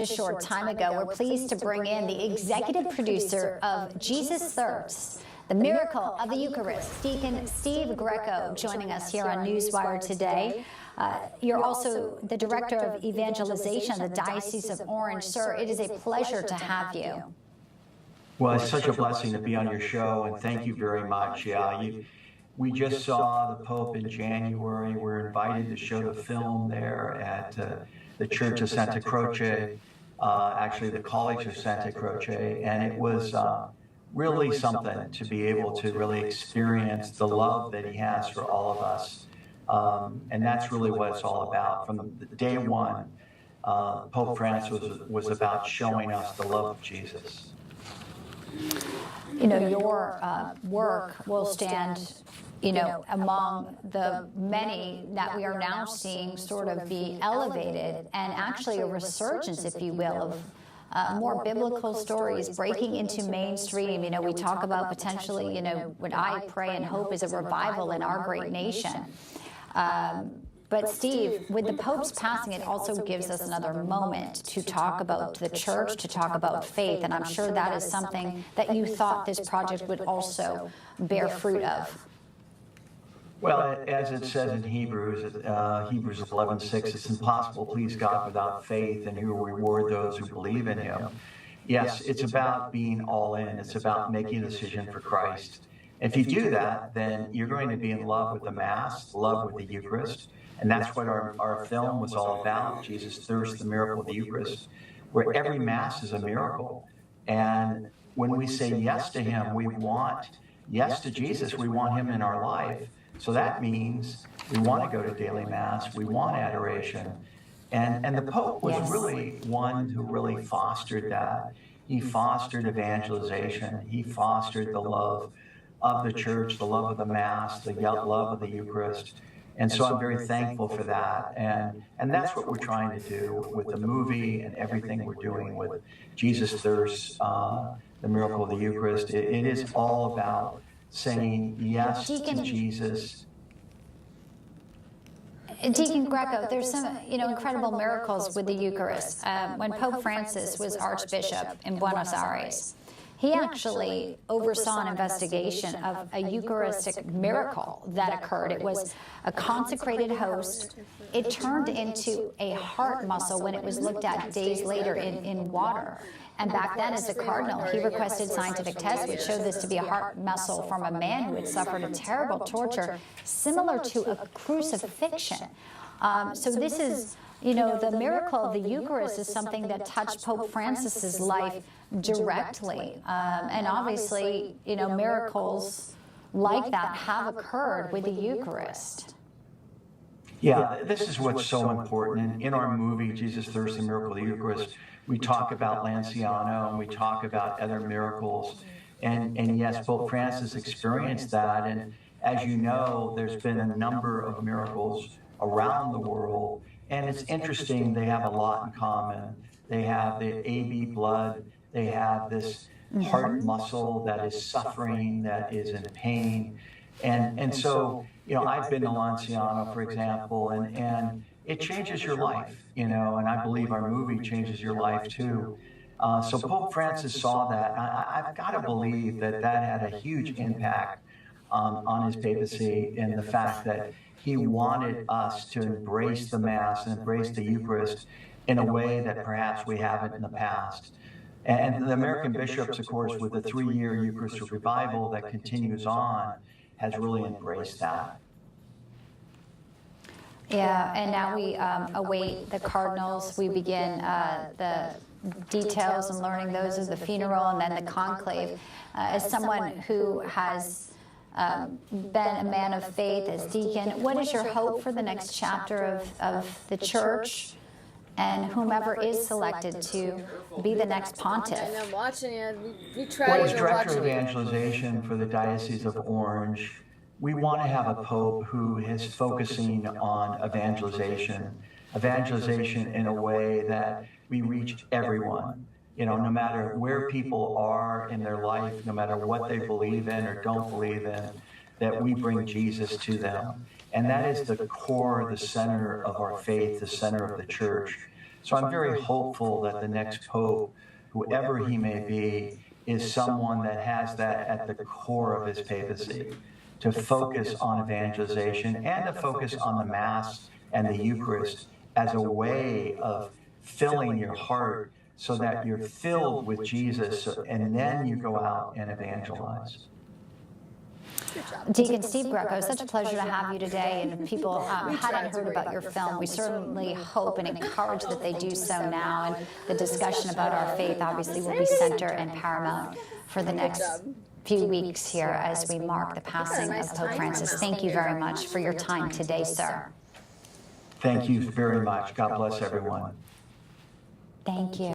A short time ago, we're pleased to bring in the executive producer of Jesus Thirsts, the Miracle of the Eucharist, Deacon Steve Greco, joining us here on Newswire today. You're also the director of Evangelization of the Diocese of Orange. Sir, it is a pleasure to have you. Well, it's such a blessing to be on your show, and thank you very much. We just saw the Pope in January. We're invited to show the film there at the Church of Santa Croce, actually the College of Santa Croce, and it was really something to be able to really experience the love that he has for all of us. And that's really what it's all about. From day one, Pope Francis was about showing us the love of Jesus. You know, your work will stand, among the many that we are now seeing sort of be elevated, and actually a resurgence, if you will, of more biblical stories breaking into mainstream. We talk about potentially, what I pray and hope is a revival in our great nation. But Steve, with the Pope's passing, it also gives us another moment to talk about the church, to talk about faith, and I'm sure that is something that you thought this project would also bear fruit of. Well, as it says in Hebrews 11:6, it's impossible to please God without faith, and He will reward those who believe in Him. Yes, it's about being all in. It's about making a decision for Christ. If you do that, then you're going to be in love with the Mass, love with the Eucharist. And that's what our film was all about, Jesus Thirsts, the Miracle of the Eucharist, where every Mass is a miracle. And when we say yes to Him, we want yes to Jesus. We want Him in our life. So that means we want to go to daily Mass. We want adoration. And the Pope was really one who really fostered that. He fostered evangelization. He fostered the love of the church, the love of the Mass, the love of the Eucharist. And so I'm very thankful for that. And that's what we're trying to do with the movie and everything we're doing with Jesus Thirsts, the Miracle of the Eucharist. It is all about saying yes to Jesus. Deacon Greco, there's some, incredible miracles with the Eucharist. When Pope Francis was Archbishop in Buenos Aires, he actually oversaw an investigation of a Eucharistic miracle that occurred. It was a consecrated host. It turned into a heart muscle when it was looked at days later in water. And back then, as a cardinal, he requested scientific tests which showed this to be a heart muscle from a man who had suffered a terrible torture similar to a crucifixion. So this is, the miracle of the Eucharist is something that touched Pope Francis's life directly. And obviously, miracles like that have occurred with the Eucharist. Yeah, this is what's so important. In our movie, Jesus Thirsts, the Miracle of the Eucharist, we talk about Lanciano and we talk about other miracles. And yes, Pope Francis experienced that. And as you know, there's been a number of miracles around the world. And it's interesting, they have a lot in common. They have the AB blood. They have this heart muscle that is suffering, that is in pain. And so, I've been to Lanciano, for example, and it changes your life, and I believe our movie changes your life too. So Pope Francis saw that. I've got to believe that had a huge impact on his papacy, in the fact that he wanted us to embrace the Mass and embrace the Eucharist in a way that perhaps we haven't in the past. And the American bishops, of course, with the 3-year Eucharistic revival that continues on, has really embraced that. Yeah, and now we await the cardinals. We begin the details and learning those of the funeral and then the conclave. As someone who has been a man of faith, as deacon, what is your hope for the next chapter of the church and whomever is selected to be the next pontiff? And I'm watching it. Well, as director of evangelization for the Diocese of Orange, we want to have a pope who is focusing on evangelization in a way that we reach everyone. No matter where people are in their life, no matter what they believe in or don't believe in, that we bring Jesus to them. And that is the core, the center of our faith, the center of the church. So I'm very hopeful that the next Pope, whoever he may be, is someone that has that at the core of his papacy, to focus on evangelization and to focus on the Mass and the Eucharist as a way of filling your heart so that you're filled with Jesus, and then you go out and evangelize. Deacon Steve Greco, it's such a pleasure to have you today. And if people hadn't heard about your film, we certainly hope and encourage that they do so now. And the discussion about our faith obviously will be center and paramount for the next few weeks here as we mark the passing of Pope Francis. Thank you very much for your time today, sir. Thank you very much. God bless everyone. Thank you.